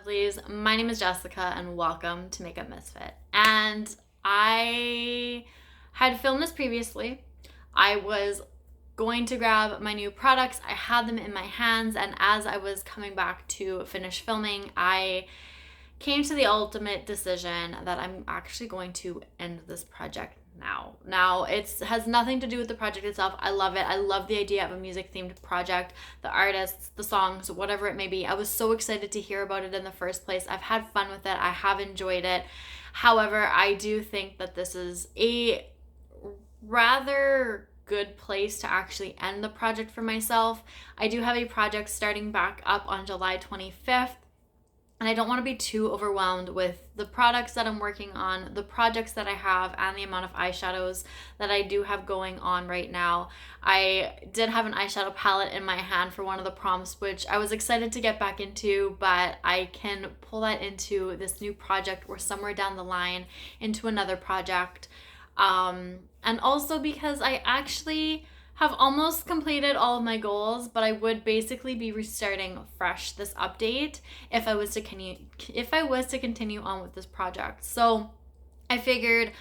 Lovelies. My name is Jessica and welcome to Makeup Misfit. And I had filmed this previously. I was going to grab my new products. I had them in my hands, and as I was coming back to finish filming, I came to the ultimate decision that I'm actually going to end this project now. Now, it has nothing to do with the project itself. I love it. I love the idea of a music themed project, the artists, the songs, whatever it may be. I was so excited to hear about it in the first place. I've had fun with it. I have enjoyed it. However, I do think that this is a rather good place to actually end the project for myself. I do have a project starting back up on July 25th. And I don't want to be too overwhelmed with the products that I'm working on, the projects that I have, and the amount of eyeshadows that I do have going on right now. I did have an eyeshadow palette in my hand for one of the prompts, which I was excited to get back into, but I can pull that into this new project or somewhere down the line into another project. And also because I actually have almost completed all of my goals, but I would basically be restarting fresh this update if I was to continue on with this project. So I figured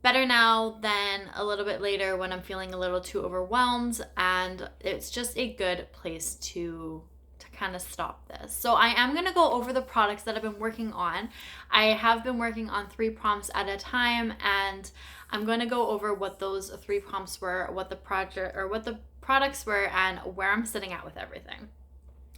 better now than a little bit later when I'm feeling a little too overwhelmed, and it's just a good place to kind of stop this. So I am going to go over the products that I've been working on. I have been working on 3 prompts at a time, and I'm going to go over what those 3 prompts were, what the products were, and where I'm sitting at with everything.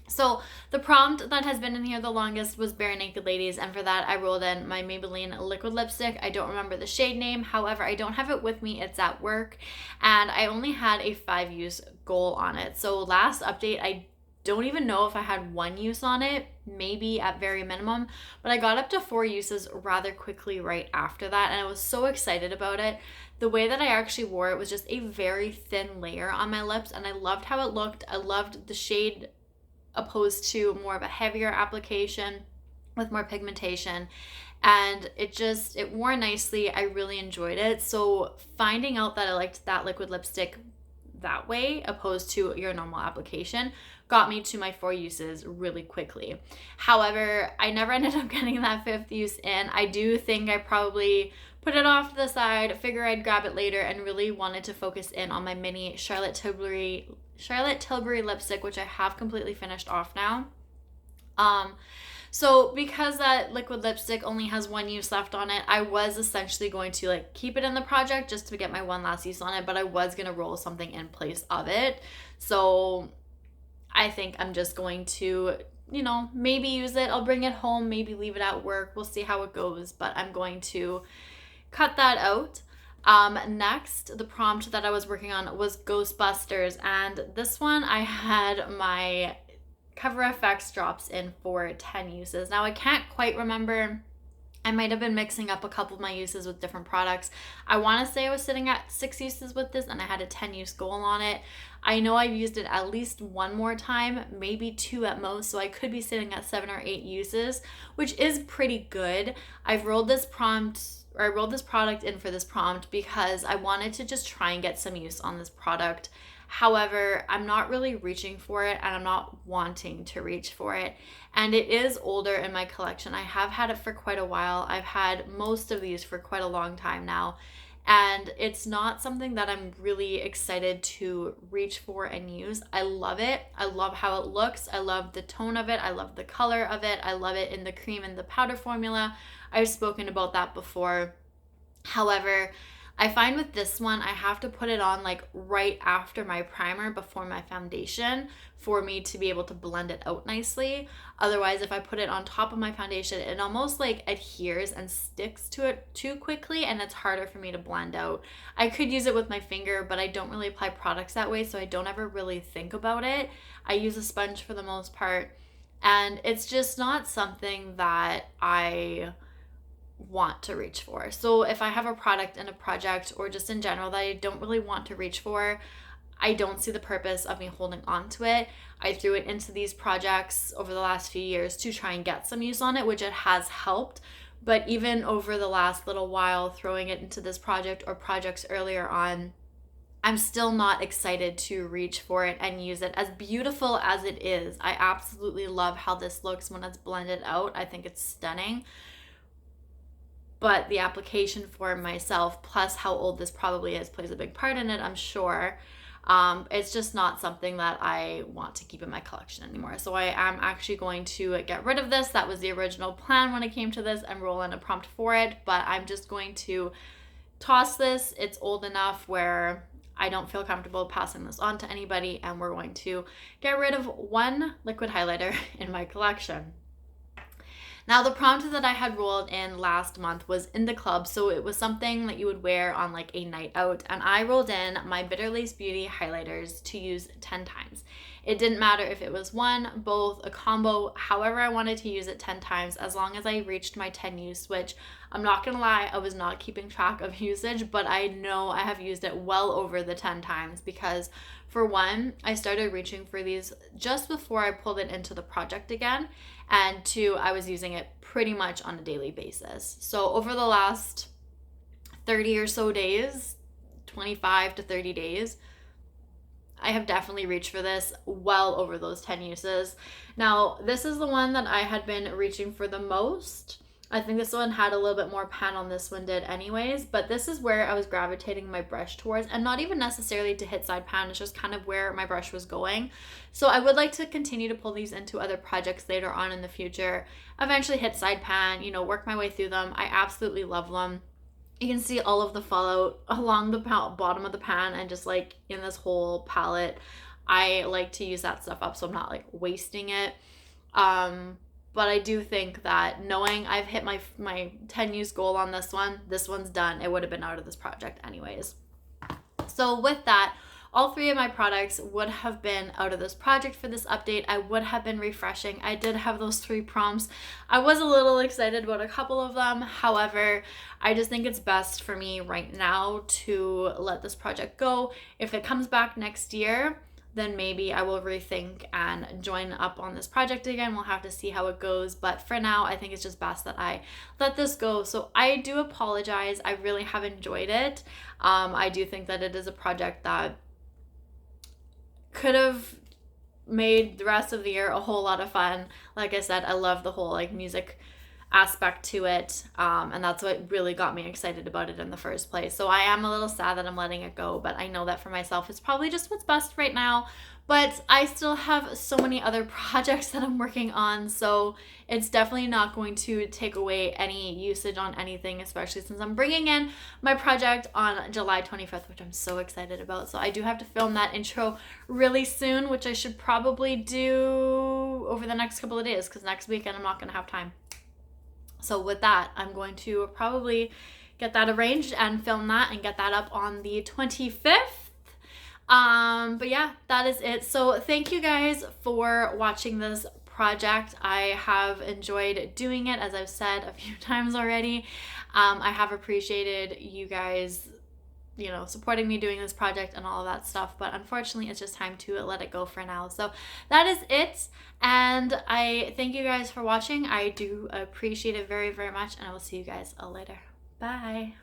So the prompt that has been in here the longest was Bare Naked Ladies, and for that I rolled in my Maybelline liquid lipstick. I don't remember the shade name, however I don't have it with me, it's at work, and I only had a 5 use goal on it. So last update I don't even know if I had 1 use on it, maybe at very minimum, but I got up to 4 uses rather quickly right after that, and I was so excited about it. The way that I actually wore it was just a very thin layer on my lips, and I loved how it looked. I loved the shade opposed to more of a heavier application with more pigmentation, and it wore nicely. I really enjoyed it. So finding out that I liked that liquid lipstick that way opposed to your normal application got me to my 4 uses really quickly. However, I never ended up getting that 5th use in. I do think I probably put it off to the side, figure I'd grab it later, and really wanted to focus in on my mini Charlotte Tilbury lipstick, which I have completely finished off now. So because that liquid lipstick only has 1 use left on it, I was essentially going to keep it in the project just to get my 1 last use on it, but I was going to roll something in place of it. So I think I'm just going to, maybe use it. I'll bring it home, maybe leave it at work. We'll see how it goes, but I'm going to cut that out. Next, the prompt that I was working on was Ghostbusters, and this one I had my coverfx drops in for 10 uses. Now I can't quite remember. I might have been mixing up a couple of my uses with different products. I want to say I was sitting at 6 uses with this, and I had a 10 use goal on it. I know I've used it at least 1 more time, maybe 2 at most, so I could be sitting at 7 or 8 uses, which is pretty good. I rolled this product in for this prompt because I wanted to just try and get some use on this product. However, I'm not really reaching for it, and I'm not wanting to reach for it. And it is older in my collection. I have had it for quite a while. I've had most of these for quite a long time now. And it's not something that I'm really excited to reach for and use. I love it. I love how it looks. I love the tone of it. I love the color of it. I love it in the cream and the powder formula. I've spoken about that before. However, I find with this one, I have to put it on right after my primer before my foundation for me to be able to blend it out nicely. Otherwise, if I put it on top of my foundation, it almost adheres and sticks to it too quickly, and it's harder for me to blend out. I could use it with my finger, but I don't really apply products that way, so I don't ever really think about it. I use a sponge for the most part, and it's just not something that I want to reach for. So if I have a product in a project or just in general that I don't really want to reach for, I don't see the purpose of me holding on to it. I threw it into these projects over the last few years to try and get some use on it, which it has helped. But even over the last little while, throwing it into this project or projects earlier on, I'm still not excited to reach for it and use it. As beautiful as it is, I absolutely love how this looks when it's blended out. I think it's stunning. But the application for myself, plus how old this probably is, plays a big part in it, I'm sure. It's just not something that I want to keep in my collection anymore. So I am actually going to get rid of this. That was the original plan when it came to this, and roll in a prompt for it. But I'm just going to toss this. It's old enough where I don't feel comfortable passing this on to anybody, and we're going to get rid of one liquid highlighter in my collection. Now, the prompt that I had rolled in last month was in the club, so it was something that you would wear on like a night out, and I rolled in my bitterlace beauty highlighters to use 10 times. It didn't matter if it was one, both, a combo, however I wanted to use it 10 times, as long as I reached my 10 use, which I'm not gonna lie, I was not keeping track of usage, but I know I have used it well over the 10 times because, for one, I started reaching for these just before I pulled it into the project again, and two, I was using it pretty much on a daily basis. So over the last 30 or so days, 25 to 30 days, I have definitely reached for this well over those 10 uses. Now, this is the one that I had been reaching for the most. I think this one had a little bit more pan on this one did anyways, but this is where I was gravitating my brush towards, and not even necessarily to hit side pan, it's just kind of where my brush was going. So I would like to continue to pull these into other projects later on in the future, eventually hit side pan, you know, work my way through them. I absolutely love them. You can see all of the fallout along the bottom of the pan and just like in this whole palette. I like to use that stuff up so I'm not like wasting it. But I do think that knowing I've hit my 10 use goal on this one's done. It would have been out of this project anyways. So with that, all three of my products would have been out of this project for this update. I would have been refreshing. I did have those 3 prompts. I was a little excited about a couple of them. However, I just think it's best for me right now to let this project go. If it comes back next year, then maybe I will rethink and join up on this project again. We'll have to see how it goes. But for now, I think it's just best that I let this go. So I do apologize. I really have enjoyed it. I do think that it is a project that could have made the rest of the year a whole lot of fun. Like I said, I love the whole like music aspect to it, and that's what really got me excited about it in the first place. So I am a little sad that I'm letting it go, but I know that for myself it's probably just what's best right now. But I still have so many other projects that I'm working on, so it's definitely not going to take away any usage on anything, especially since I'm bringing in my project on July 25th, which I'm so excited about. So I do have to film that intro really soon, which I should probably do over the next couple of days because next weekend I'm not going to have time. So with that, I'm going to probably get that arranged and film that and get that up on the 25th. But yeah, that is it. So thank you guys for watching this project. I have enjoyed doing it, as I've said a few times already. I have appreciated you guys, you know, supporting me doing this project and all of that stuff, but unfortunately it's just time to let it go for now. So that is it, and I thank you guys for watching. I do appreciate it very, very much, and I will see you guys later. Bye.